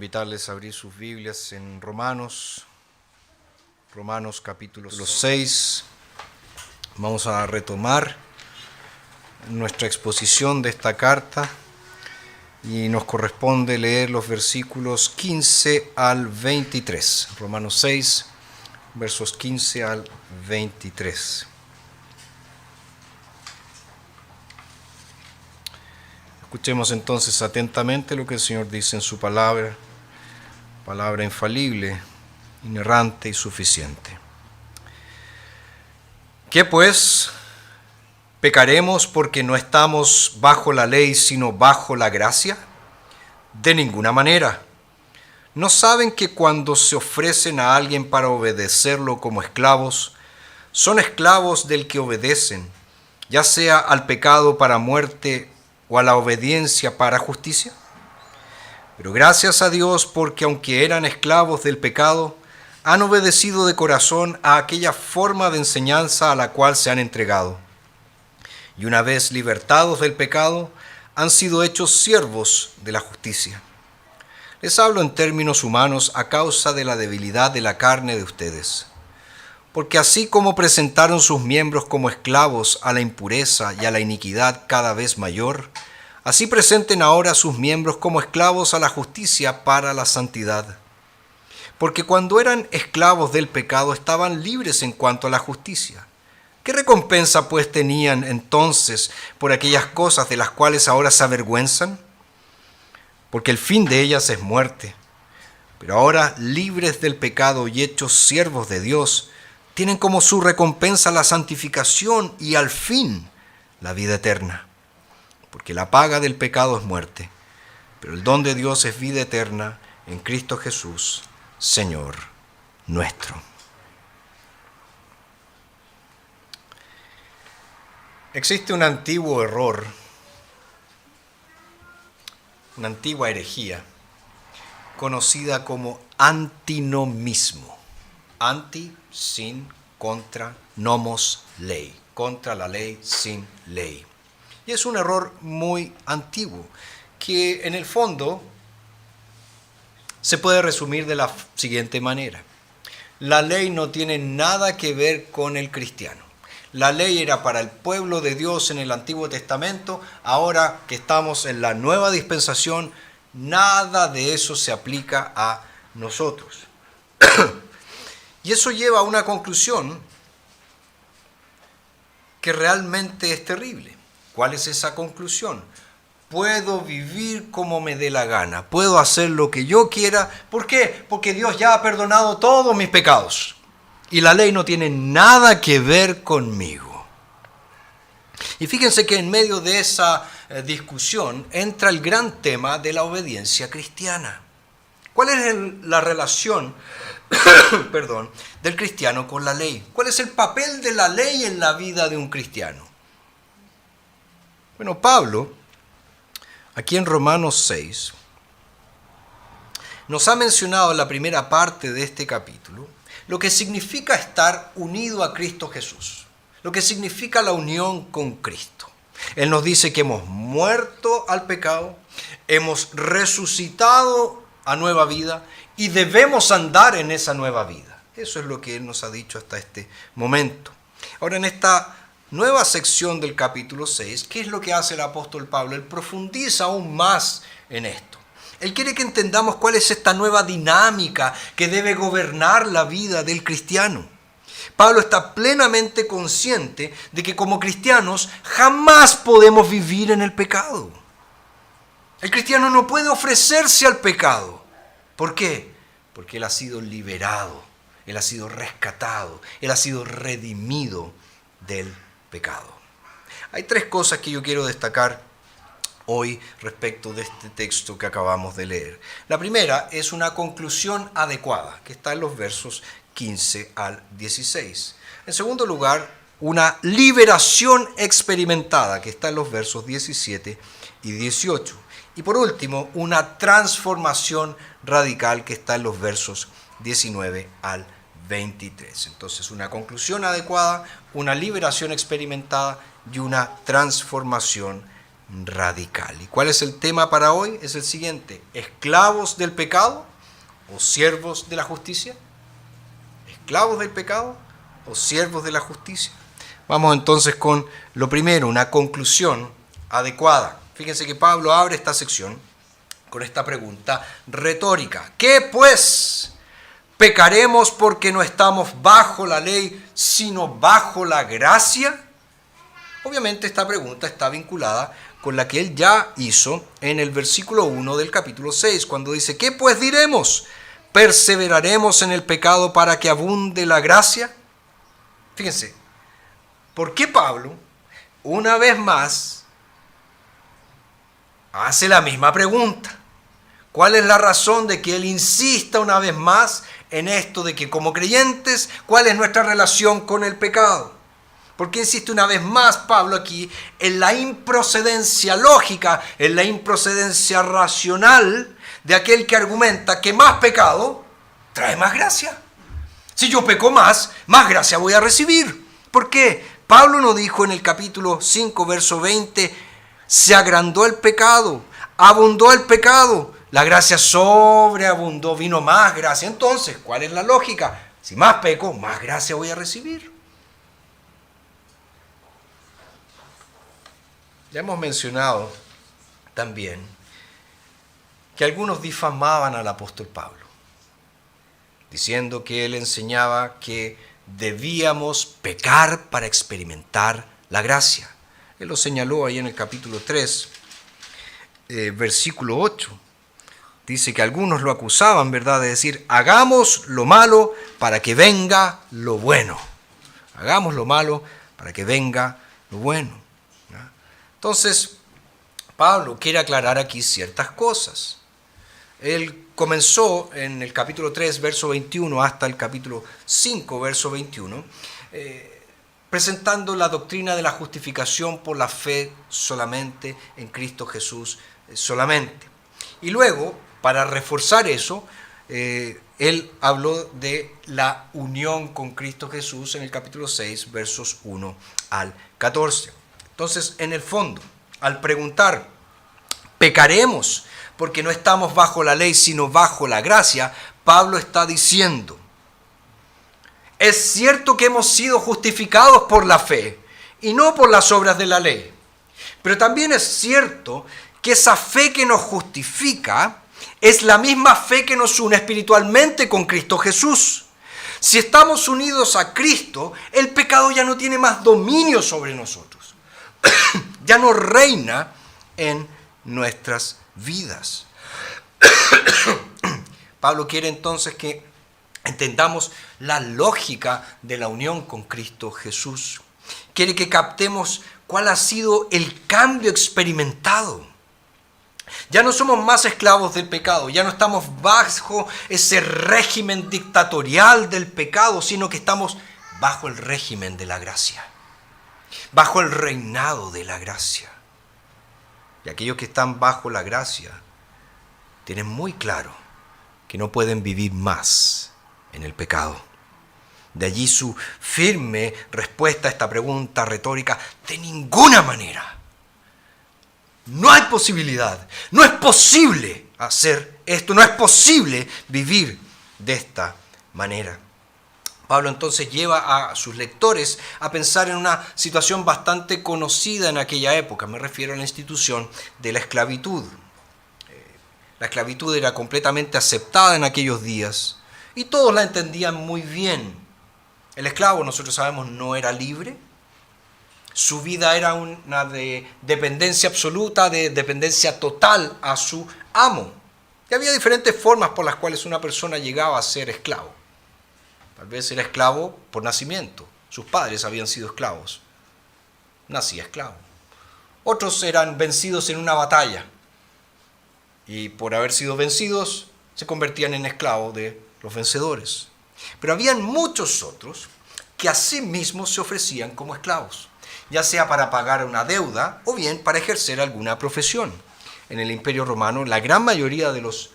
invitarles a abrir sus Biblias en Romanos capítulo 6. Vamos a retomar nuestra exposición de esta carta y nos corresponde leer los versículos 15 al 23. Romanos 6, versos 15 al 23. Escuchemos entonces atentamente lo que el Señor dice en su palabra infalible, inerrante y suficiente. ¿Qué pues? ¿Pecaremos porque no estamos bajo la ley, sino bajo la gracia? De ninguna manera. ¿No saben que cuando se ofrecen a alguien para obedecerlo como esclavos, son esclavos del que obedecen, ya sea al pecado para muerte o a la obediencia para justicia? Pero gracias a Dios, porque aunque eran esclavos del pecado, han obedecido de corazón a aquella forma de enseñanza a la cual se han entregado. Y una vez libertados del pecado, han sido hechos siervos de la justicia. Les hablo en términos humanos a causa de la debilidad de la carne de ustedes. Porque así como presentaron sus miembros como esclavos a la impureza y a la iniquidad cada vez mayor, así presenten ahora sus miembros como esclavos a la justicia para la santidad. Porque cuando eran esclavos del pecado estaban libres en cuanto a la justicia. ¿Qué recompensa pues tenían entonces por aquellas cosas de las cuales ahora se avergüenzan? Porque el fin de ellas es muerte. Pero ahora, libres del pecado y hechos siervos de Dios, tienen como su recompensa la santificación y al fin la vida eterna. Porque la paga del pecado es muerte, pero el don de Dios es vida eterna en Cristo Jesús, Señor nuestro. Existe un antiguo error, una antigua herejía, conocida como antinomismo. Anti, sin, contra, nomos, ley. Contra la ley, sin ley. Y es un error muy antiguo, que en el fondo se puede resumir de la siguiente manera. La ley no tiene nada que ver con el cristiano. La ley era para el pueblo de Dios en el Antiguo Testamento. Ahora que estamos en la nueva dispensación, nada de eso se aplica a nosotros. Y eso lleva a una conclusión que realmente es terrible. ¿Cuál es esa conclusión? Puedo vivir como me dé la gana, puedo hacer lo que yo quiera. ¿Por qué? Porque Dios ya ha perdonado todos mis pecados y la ley no tiene nada que ver conmigo. Y fíjense que en medio de esa discusión entra el gran tema de la obediencia cristiana. ¿Cuál es la relación del cristiano con la ley? ¿Cuál es el papel de la ley en la vida de un cristiano? Bueno, Pablo, aquí en Romanos 6, nos ha mencionado en la primera parte de este capítulo lo que significa estar unido a Cristo Jesús, lo que significa la unión con Cristo. Él nos dice que hemos muerto al pecado, hemos resucitado a nueva vida y debemos andar en esa nueva vida. Eso es lo que Él nos ha dicho hasta este momento. Ahora, en esta nueva sección del capítulo 6, ¿qué es lo que hace el apóstol Pablo? Él profundiza aún más en esto. Él quiere que entendamos cuál es esta nueva dinámica que debe gobernar la vida del cristiano. Pablo está plenamente consciente de que como cristianos jamás podemos vivir en el pecado. El cristiano no puede ofrecerse al pecado. ¿Por qué? Porque él ha sido liberado, él ha sido rescatado, él ha sido redimido del pecado. Hay tres cosas que yo quiero destacar hoy respecto de este texto que acabamos de leer. La primera es una conclusión adecuada, que está en los versos 15 al 16. En segundo lugar, una liberación experimentada, que está en los versos 17 y 18. Y por último, una transformación radical, que está en los versos 19 al 23. Entonces, una conclusión adecuada, una liberación experimentada y una transformación radical. ¿Y cuál es el tema para hoy? Es el siguiente: ¿esclavos del pecado o siervos de la justicia? ¿Esclavos del pecado o siervos de la justicia? Vamos entonces con lo primero, una conclusión adecuada. Fíjense que Pablo abre esta sección con esta pregunta retórica. ¿Qué pues? ¿Pecaremos porque no estamos bajo la ley, sino bajo la gracia? Obviamente esta pregunta está vinculada con la que él ya hizo en el versículo 1 del capítulo 6, cuando dice: ¿qué pues diremos? ¿Perseveraremos en el pecado para que abunde la gracia? Fíjense, ¿por qué Pablo, una vez más, hace la misma pregunta? ¿Cuál es la razón de que él insista una vez más en esto de que como creyentes, cuál es nuestra relación con el pecado? ¿Por qué insiste una vez más Pablo aquí en la improcedencia lógica, en la improcedencia racional de aquel que argumenta que más pecado trae más gracia? Si yo peco más gracia voy a recibir. ¿Por qué? Pablo no dijo en el capítulo 5, verso 20, se agrandó el pecado, abundó el pecado, la gracia sobreabundó, vino más gracia. Entonces, ¿cuál es la lógica? Si más peco, más gracia voy a recibir. Ya hemos mencionado también que algunos difamaban al apóstol Pablo, diciendo que él enseñaba que debíamos pecar para experimentar la gracia. Él lo señaló ahí en el capítulo 3, versículo 8. Dice que algunos lo acusaban, ¿verdad?, de decir: hagamos lo malo para que venga lo bueno. Hagamos lo malo para que venga lo bueno. ¿Ya? Entonces, Pablo quiere aclarar aquí ciertas cosas. Él comenzó en el capítulo 3, verso 21, hasta el capítulo 5, verso 21, presentando la doctrina de la justificación por la fe solamente en Cristo Jesús solamente. Y luego, para reforzar eso, él habló de la unión con Cristo Jesús en el capítulo 6, versos 1 al 14. Entonces, en el fondo, al preguntar, ¿pecaremos porque no estamos bajo la ley, sino bajo la gracia? Pablo está diciendo: es cierto que hemos sido justificados por la fe y no por las obras de la ley, pero también es cierto que esa fe que nos justifica es la misma fe que nos une espiritualmente con Cristo Jesús. Si estamos unidos a Cristo, el pecado ya no tiene más dominio sobre nosotros. Ya no reina en nuestras vidas. Pablo quiere entonces que entendamos la lógica de la unión con Cristo Jesús. Quiere que captemos cuál ha sido el cambio experimentado. Ya no somos más esclavos del pecado, ya no estamos bajo ese régimen dictatorial del pecado, sino que estamos bajo el régimen de la gracia, bajo el reinado de la gracia. Y aquellos que están bajo la gracia tienen muy claro que no pueden vivir más en el pecado. De allí su firme respuesta a esta pregunta retórica: de ninguna manera. No hay posibilidad, no es posible hacer esto, no es posible vivir de esta manera. Pablo entonces lleva a sus lectores a pensar en una situación bastante conocida en aquella época. Me refiero a la institución de la esclavitud. La esclavitud era completamente aceptada en aquellos días y todos la entendían muy bien. El esclavo, nosotros sabemos, no era libre. Su vida era una de dependencia absoluta, de dependencia total a su amo. Y había diferentes formas por las cuales una persona llegaba a ser esclavo. Tal vez era esclavo por nacimiento. Sus padres habían sido esclavos. Nacía esclavo. Otros eran vencidos en una batalla. Y por haber sido vencidos, se convertían en esclavos de los vencedores. Pero habían muchos otros que a sí mismos se ofrecían como esclavos, ya sea para pagar una deuda o bien para ejercer alguna profesión. En el Imperio Romano, la gran mayoría de los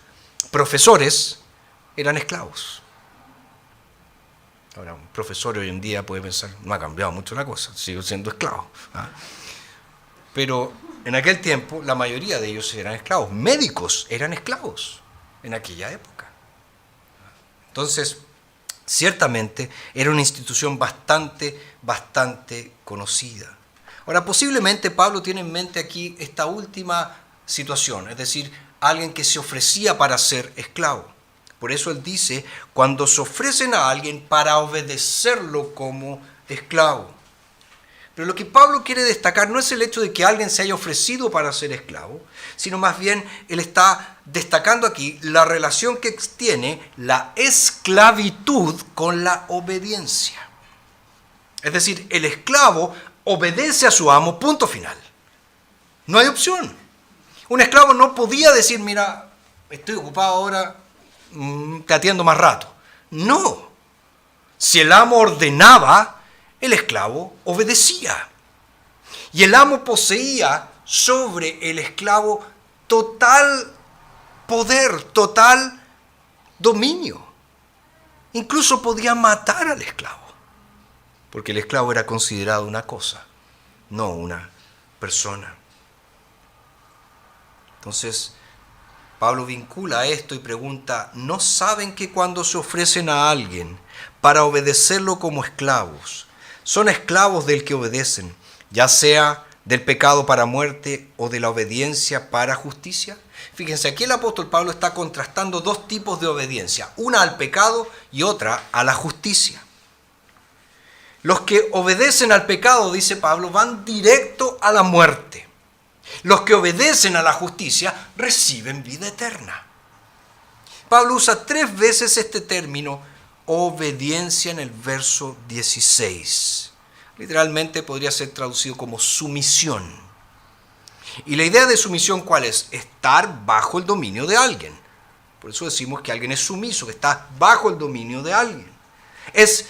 profesores eran esclavos. Ahora, un profesor hoy en día puede pensar: no ha cambiado mucho la cosa, sigo siendo esclavo. Pero En aquel tiempo, la mayoría de ellos eran esclavos. Médicos eran esclavos en aquella época. Entonces, ciertamente era una institución bastante conocida. Ahora, posiblemente Pablo tiene en mente aquí esta última situación, es decir, alguien que se ofrecía para ser esclavo. Por eso él dice, cuando se ofrecen a alguien para obedecerlo como esclavo. Pero lo que Pablo quiere destacar no es el hecho de que alguien se haya ofrecido para ser esclavo, sino más bien él está destacando aquí la relación que tiene la esclavitud con la obediencia. Es decir, el esclavo obedece a su amo, punto final. No hay opción. Un esclavo no podía decir, mira, estoy ocupado ahora, te atiendo más rato. No. Si el amo ordenaba, el esclavo obedecía. Y el amo poseía sobre el esclavo total poder, total dominio. Incluso podía matar al esclavo, porque el esclavo era considerado una cosa, no una persona. Entonces, Pablo vincula esto y pregunta, ¿no saben que cuando se ofrecen a alguien para obedecerlo como esclavos, son esclavos del que obedecen, ya sea del pecado para muerte o de la obediencia para justicia? Fíjense, aquí el apóstol Pablo está contrastando dos tipos de obediencia, una al pecado y otra a la justicia. Los que obedecen al pecado, dice Pablo, van directo a la muerte. Los que obedecen a la justicia reciben vida eterna. Pablo usa 3 veces este término obediencia en el verso 16. Literalmente podría ser traducido como sumisión. Y la idea de sumisión, ¿cuál es? Estar bajo el dominio de alguien. Por eso decimos que alguien es sumiso, que está bajo el dominio de alguien. Es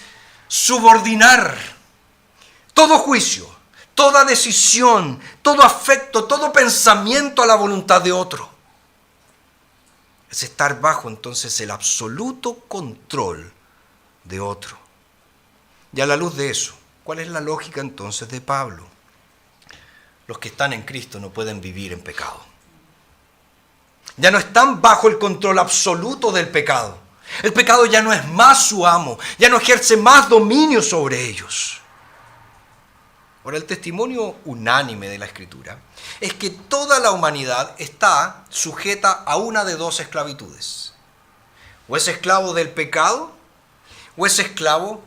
subordinar todo juicio, toda decisión, todo afecto, todo pensamiento a la voluntad de otro. Es estar bajo entonces el absoluto control de otro. Y a la luz de eso, ¿cuál es la lógica entonces de Pablo? Los que están en Cristo no pueden vivir en pecado. Ya no están bajo el control absoluto del pecado. El pecado ya no es más su amo, ya no ejerce más dominio sobre ellos. Ahora, el testimonio unánime de la Escritura es que toda la humanidad está sujeta a una de dos esclavitudes. O es esclavo del pecado, o es esclavo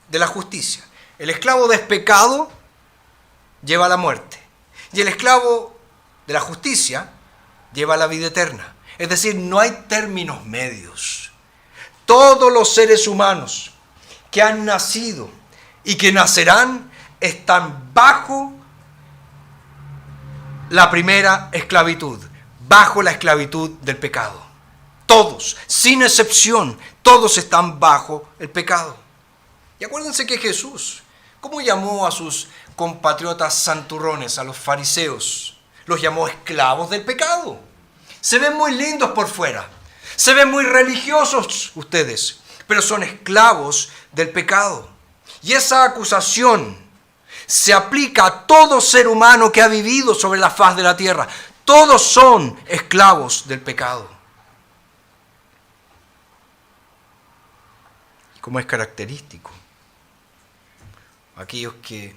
de la justicia. El esclavo del pecado lleva a la muerte, y el esclavo de la justicia lleva a la vida eterna. Es decir, no hay términos medios. Todos los seres humanos que han nacido y que nacerán están bajo la primera esclavitud, bajo la esclavitud del pecado. Todos, sin excepción, todos están bajo el pecado. Y acuérdense que Jesús, ¿cómo llamó a sus compatriotas santurrones, a los fariseos? Los llamó esclavos del pecado. Se ven muy lindos por fuera, se ven muy religiosos ustedes, pero son esclavos del pecado. Y esa acusación se aplica a todo ser humano que ha vivido sobre la faz de la tierra. Todos son esclavos del pecado. Y como es característico, aquellos que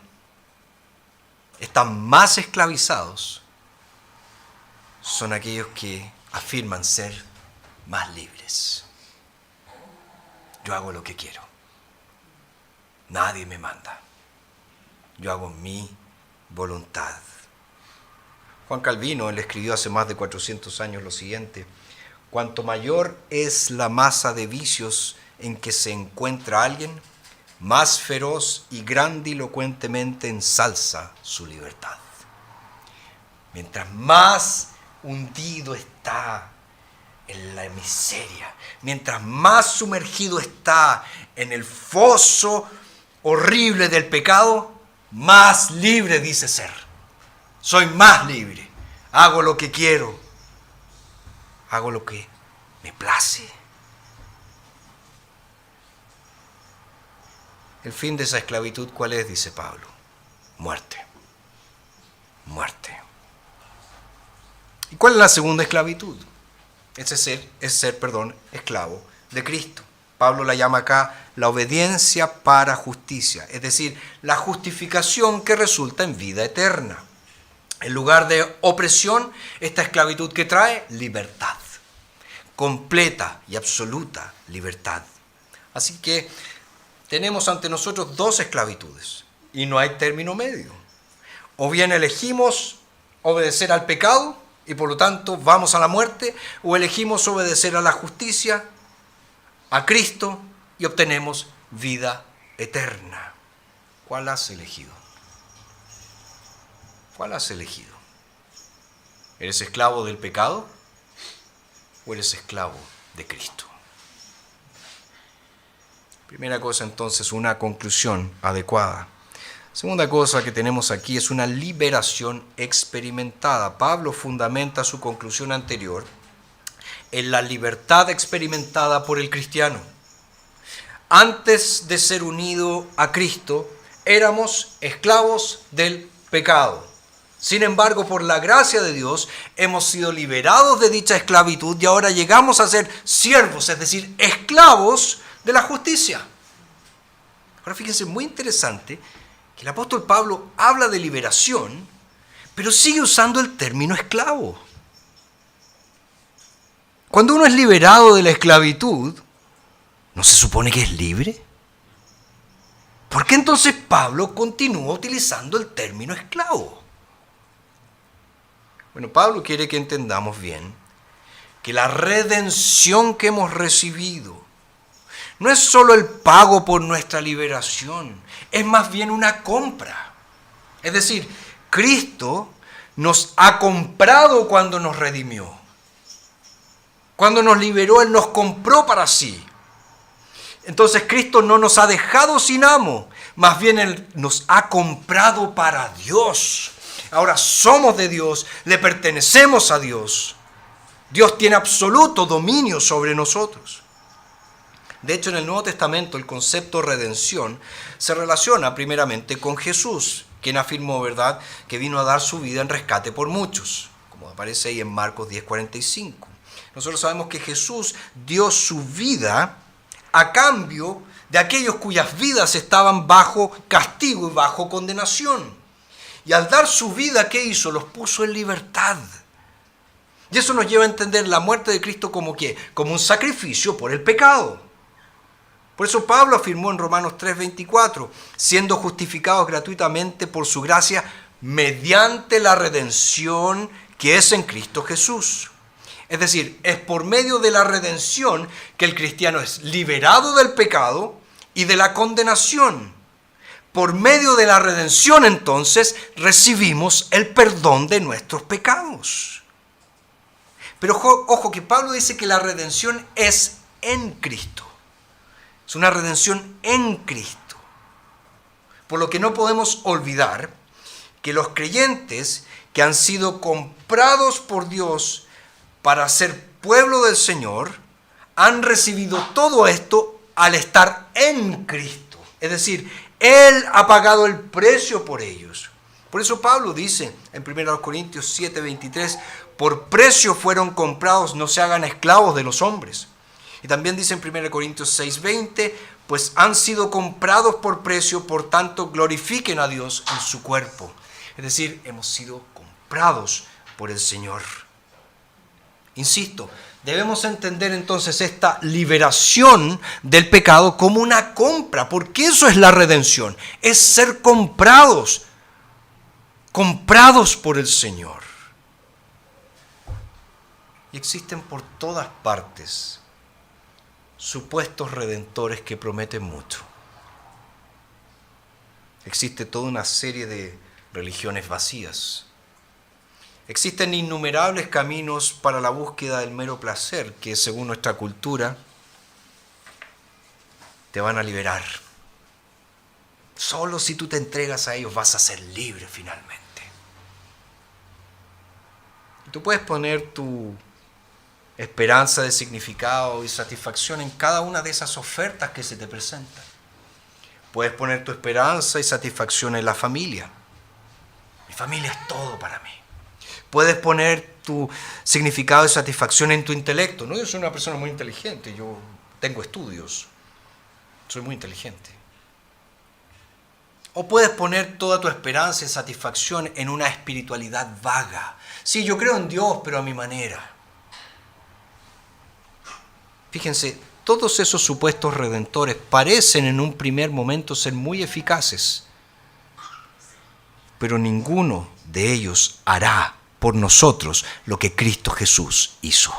están más esclavizados son aquellos que afirman ser más libres. Yo hago lo que quiero. Nadie me manda. Yo hago mi voluntad. Juan Calvino, él escribió hace más de 400 años lo siguiente: cuanto mayor es la masa de vicios en que se encuentra alguien, más feroz y grandilocuentemente ensalza su libertad. Mientras más hundido está en la miseria, mientras más sumergido está en el foso horrible del pecado, más libre dice ser. Soy más libre. Hago lo que quiero. Hago lo que me place. El fin de esa esclavitud, ¿cuál es? Dice Pablo. Muerte. Muerte. ¿Y cuál es la segunda esclavitud? Es ser, esclavo de Cristo. Pablo la llama acá la obediencia para justicia, es decir, la justificación que resulta en vida eterna. En lugar de opresión, esta esclavitud que trae libertad, completa y absoluta libertad. Así que tenemos ante nosotros dos esclavitudes y no hay término medio. O bien elegimos obedecer al pecado y por lo tanto vamos a la muerte, o elegimos obedecer a la justicia, a Cristo, y obtenemos vida eterna. ¿Cuál has elegido? ¿Cuál has elegido? ¿Eres esclavo del pecado o eres esclavo de Cristo? Primera cosa entonces, una conclusión adecuada. Segunda cosa que tenemos aquí es una liberación experimentada. Pablo fundamenta su conclusión anterior en la libertad experimentada por el cristiano. Antes de ser unido a Cristo, éramos esclavos del pecado. Sin embargo, por la gracia de Dios, hemos sido liberados de dicha esclavitud y ahora llegamos a ser siervos, es decir, esclavos de la justicia. Ahora fíjense, muy interesante que el apóstol Pablo habla de liberación, pero sigue usando el término esclavo. Cuando uno es liberado de la esclavitud, ¿no se supone que es libre? ¿Por qué entonces Pablo continúa utilizando el término esclavo? Bueno, Pablo quiere que entendamos bien que la redención que hemos recibido no es solo el pago por nuestra liberación, es más bien una compra. Es decir, Cristo nos ha comprado cuando nos redimió. Cuando nos liberó, Él nos compró para sí. Entonces Cristo no nos ha dejado sin amo, más bien Él nos ha comprado para Dios. Ahora somos de Dios, le pertenecemos a Dios. Dios tiene absoluto dominio sobre nosotros. De hecho, en el Nuevo Testamento el concepto redención se relaciona primeramente con Jesús, quien afirmó, ¿verdad?, que vino a dar su vida en rescate por muchos, como aparece ahí en Marcos 10:45. Nosotros sabemos que Jesús dio su vida a cambio de aquellos cuyas vidas estaban bajo castigo y bajo condenación. Y al dar su vida, ¿qué hizo? Los puso en libertad. Y eso nos lleva a entender la muerte de Cristo como ¿qué? Como un sacrificio por el pecado. Por eso Pablo afirmó en Romanos 3:24, siendo justificados gratuitamente por su gracia mediante la redención que es en Cristo Jesús. Es decir, es por medio de la redención que el cristiano es liberado del pecado y de la condenación. Por medio de la redención, entonces, recibimos el perdón de nuestros pecados. Pero ojo que Pablo dice que la redención es en Cristo. Es una redención en Cristo. Por lo que no podemos olvidar que los creyentes que han sido comprados por Dios para ser pueblo del Señor, han recibido todo esto al estar en Cristo. Es decir, Él ha pagado el precio por ellos. Por eso Pablo dice en 1 Corintios 7:23, por precio fueron comprados, no se hagan esclavos de los hombres. Y también dice en 1 Corintios 6:20, pues han sido comprados por precio, por tanto glorifiquen a Dios en su cuerpo. Es decir, hemos sido comprados por el Señor. Insisto, debemos entender entonces esta liberación del pecado como una compra, porque eso es la redención, es ser comprados por el Señor. Y existen por todas partes supuestos redentores que prometen mucho. Existe toda una serie de religiones vacías. Existen innumerables caminos para la búsqueda del mero placer que, según nuestra cultura, te van a liberar. Solo si tú te entregas a ellos vas a ser libre finalmente. Y tú puedes poner tu esperanza de significado y satisfacción en cada una de esas ofertas que se te presentan. Puedes poner tu esperanza y satisfacción en la familia. Mi familia es todo para mí. Puedes poner tu significado de satisfacción en tu intelecto. No, yo soy una persona muy inteligente, yo tengo estudios, soy muy inteligente. O puedes poner toda tu esperanza y satisfacción en una espiritualidad vaga. Sí, yo creo en Dios, pero a mi manera. Fíjense, todos esos supuestos redentores parecen en un primer momento ser muy eficaces, pero ninguno de ellos hará por nosotros lo que Cristo Jesús hizo.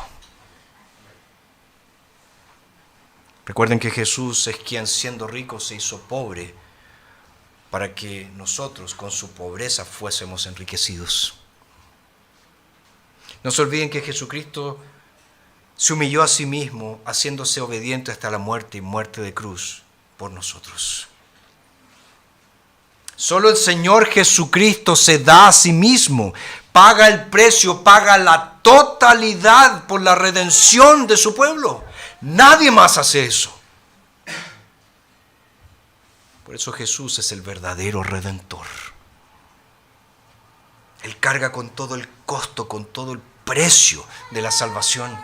Recuerden que Jesús es quien, siendo rico, se hizo pobre para que nosotros con su pobreza fuésemos enriquecidos. No se olviden que Jesucristo se humilló a sí mismo, haciéndose obediente hasta la muerte y muerte de cruz por nosotros. Solo el Señor Jesucristo se da a sí mismo, paga el precio, paga la totalidad por la redención de su pueblo. Nadie más hace eso. Por eso Jesús es el verdadero Redentor. Él carga con todo el costo, con todo el precio de la salvación.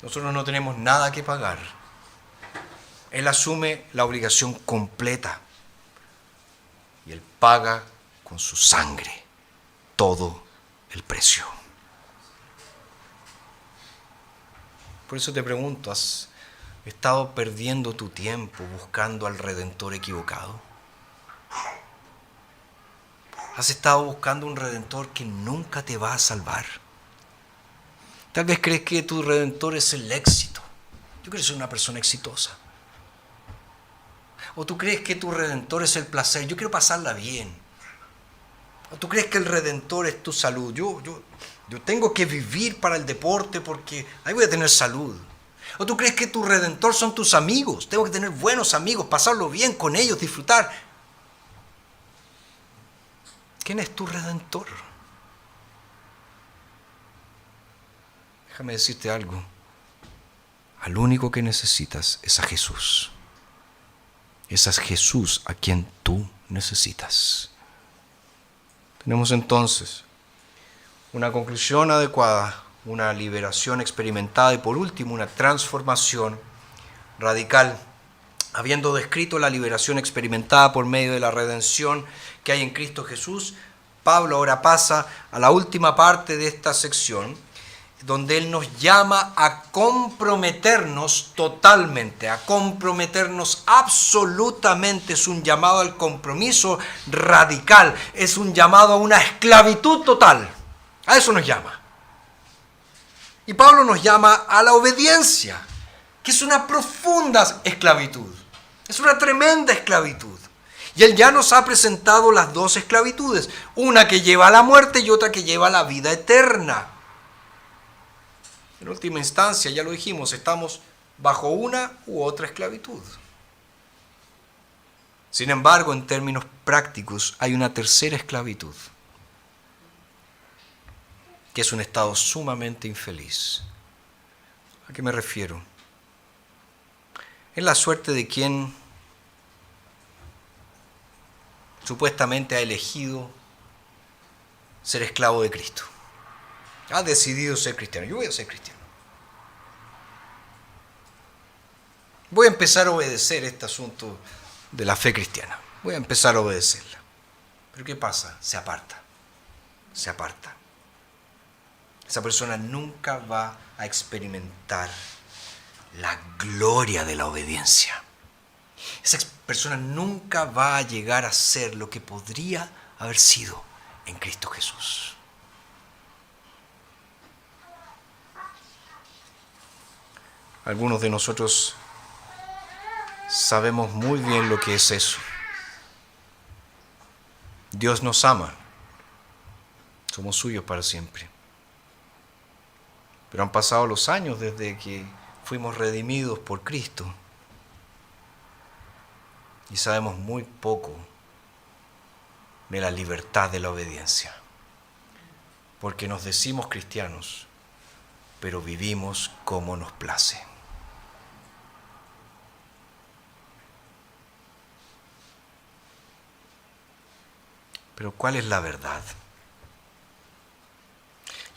Nosotros no tenemos nada que pagar. Él asume la obligación completa y Él paga con su sangre todo el precio. Por eso te pregunto, ¿has estado perdiendo tu tiempo buscando al Redentor equivocado? ¿Has estado buscando un Redentor que nunca te va a salvar? Tal vez crees que tu Redentor es el éxito. Yo quiero ser una persona exitosa. O tú crees que tu Redentor es el placer. Yo quiero pasarla bien. O tú crees que el Redentor es tu salud. Yo tengo que vivir para el deporte porque ahí voy a tener salud. O tú crees que tu Redentor son tus amigos. Tengo que tener buenos amigos, pasarlo bien con ellos, disfrutar. ¿Quién es tu Redentor? Déjame decirte algo. Al único que necesitas es a Jesús. Es a Jesús a quien tú necesitas. Tenemos entonces una conclusión adecuada, una liberación experimentada y por último una transformación radical. Habiendo descrito la liberación experimentada por medio de la redención que hay en Cristo Jesús, Pablo ahora pasa a la última parte de esta sección, donde él nos llama a comprometernos totalmente, a comprometernos absolutamente. Es un llamado al compromiso radical, es un llamado a una esclavitud total. A eso nos llama. Y Pablo nos llama a la obediencia, que es una profunda esclavitud, es una tremenda esclavitud. Y él ya nos ha presentado las dos esclavitudes, una que lleva a la muerte y otra que lleva a la vida eterna. En última instancia, ya lo dijimos, estamos bajo una u otra esclavitud. Sin embargo, en términos prácticos, hay una tercera esclavitud, que es un estado sumamente infeliz. ¿A qué me refiero? Es la suerte de quien supuestamente ha elegido ser esclavo de Cristo. Ha decidido ser cristiano. Yo voy a ser cristiano. Voy a empezar a obedecer este asunto de la fe cristiana. Voy a empezar a obedecerla. Pero ¿qué pasa? Se aparta. Se aparta. Esa persona nunca va a experimentar la gloria de la obediencia. Esa persona nunca va a llegar a ser lo que podría haber sido en Cristo Jesús. Algunos de nosotros sabemos muy bien lo que es eso. Dios nos ama. Somos suyos para siempre. Pero han pasado los años desde que fuimos redimidos por Cristo. Y sabemos muy poco de la libertad de la obediencia. Porque nos decimos cristianos, pero vivimos como nos place. Pero ¿cuál es la verdad?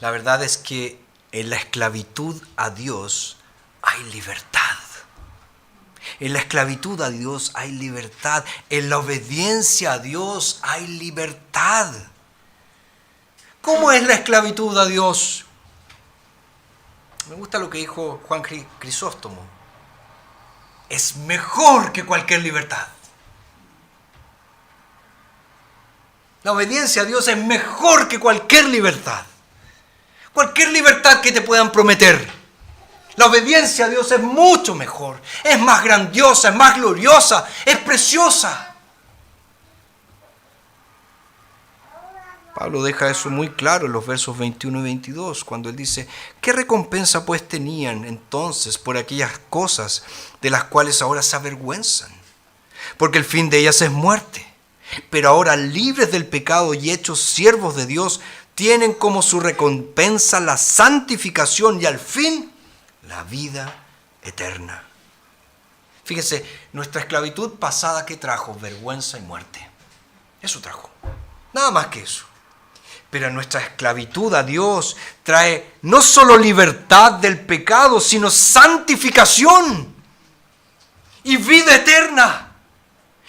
La verdad es que en la esclavitud a Dios hay libertad. En la esclavitud a Dios hay libertad. En la obediencia a Dios hay libertad. ¿Cómo es la esclavitud a Dios? Me gusta lo que dijo Juan Crisóstomo. Es mejor que cualquier libertad. La obediencia a Dios es mejor que cualquier libertad. Cualquier libertad que te puedan prometer. La obediencia a Dios es mucho mejor. Es más grandiosa, es más gloriosa, es preciosa. Pablo deja eso muy claro en los versos 21 y 22, cuando él dice: ¿qué recompensa pues tenían entonces por aquellas cosas de las cuales ahora se avergüenzan? Porque el fin de ellas es muerte. Pero ahora, libres del pecado y hechos siervos de Dios, tienen como su recompensa la santificación y al fin la vida eterna. Fíjense, nuestra esclavitud pasada, ¿qué trajo? Vergüenza y muerte. Eso trajo. Nada más que eso. Pero nuestra esclavitud a Dios trae no solo libertad del pecado, sino santificación y vida eterna.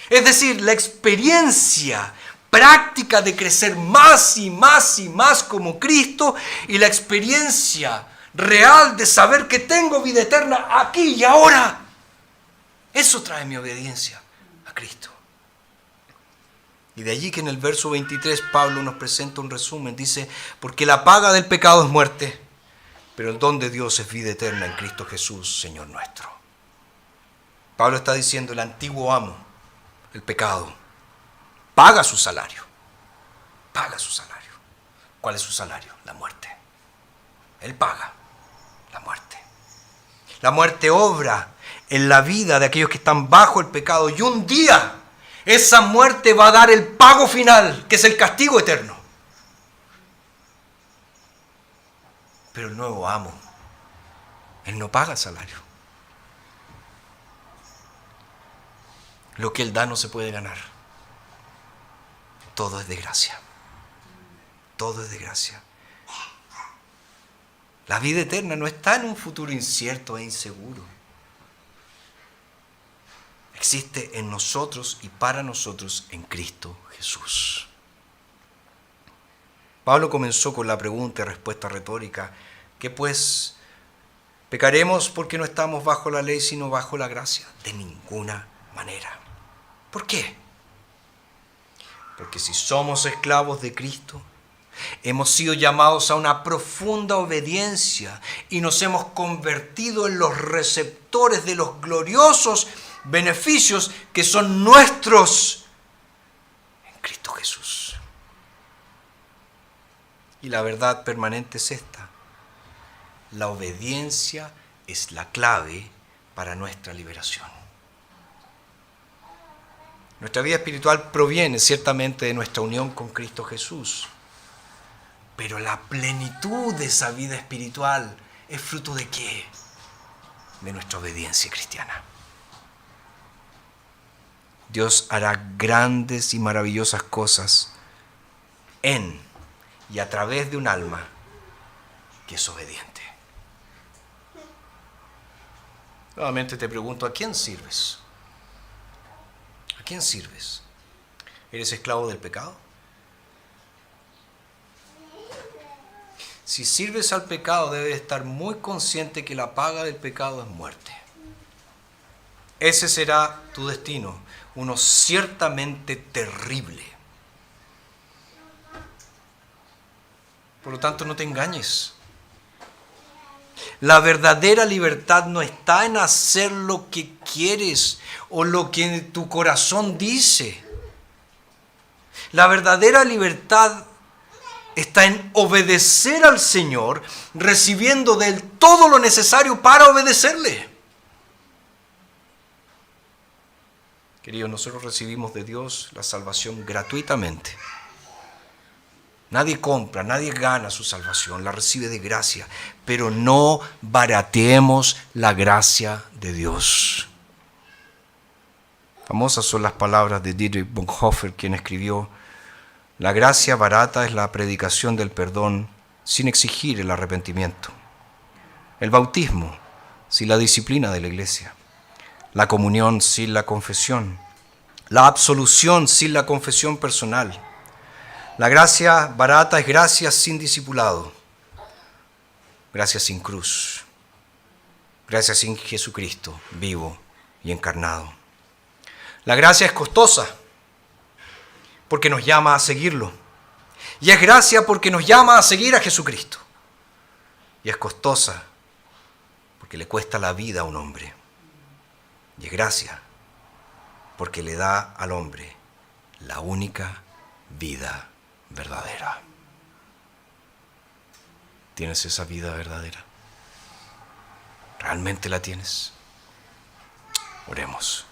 Es decir, la experiencia práctica de crecer más y más y más como Cristo y la experiencia real de saber que tengo vida eterna aquí y ahora. Eso trae mi obediencia a Cristo. Y de allí que en el verso 23 Pablo nos presenta un resumen. Dice: porque la paga del pecado es muerte, pero el don de Dios es vida eterna en Cristo Jesús, Señor nuestro. Pablo está diciendo: el antiguo amo, el pecado, paga su salario. Paga su salario. ¿Cuál es su salario? La muerte. Él paga la muerte. La muerte obra en la vida de aquellos que están bajo el pecado, y un día esa muerte va a dar el pago final, que es el castigo eterno. Pero el nuevo amo, él no paga salario. Lo que él da no se puede ganar. Todo es de gracia. Todo es de gracia. La vida eterna no está en un futuro incierto e inseguro. Existe en nosotros y para nosotros en Cristo Jesús. Pablo comenzó con la pregunta y respuesta retórica: ¿qué pues? ¿Pecaremos porque no estamos bajo la ley sino bajo la gracia? De ninguna manera. ¿Por qué? Porque si somos esclavos de Cristo, hemos sido llamados a una profunda obediencia y nos hemos convertido en los receptores de los gloriosos beneficios que son nuestros en Cristo Jesús. Y la verdad permanente es esta: la obediencia es la clave para nuestra liberación. Nuestra vida espiritual proviene ciertamente de nuestra unión con Cristo Jesús, pero la plenitud de esa vida espiritual es fruto ¿de qué? De nuestra obediencia cristiana. Dios hará grandes y maravillosas cosas en y a través de un alma que es obediente. Nuevamente te pregunto: ¿a quién sirves? ¿A quién sirves? ¿Eres esclavo del pecado? Si sirves al pecado, debes estar muy consciente que la paga del pecado es muerte. Ese será tu destino, uno ciertamente terrible. Por lo tanto, no te engañes. La verdadera libertad no está en hacer lo que quieres o lo que tu corazón dice. La verdadera libertad está en obedecer al Señor, recibiendo de Él todo lo necesario para obedecerle. Queridos, nosotros recibimos de Dios la salvación gratuitamente. Nadie compra, nadie gana su salvación, la recibe de gracia. Pero no barateemos la gracia de Dios. Famosas son las palabras de Dietrich Bonhoeffer, quien escribió: la gracia barata es la predicación del perdón sin exigir el arrepentimiento. El bautismo sin la disciplina de la iglesia. La comunión sin la confesión. La absolución sin la confesión personal. La gracia barata es gracia sin discipulado. Gracia sin cruz. Gracia sin Jesucristo vivo y encarnado. La gracia es costosa porque nos llama a seguirlo. Y es gracia porque nos llama a seguir a Jesucristo. Y es costosa porque le cuesta la vida a un hombre. Y es gracia porque le da al hombre la única vida verdadera. ¿Tienes esa vida verdadera? ¿Realmente la tienes? Oremos.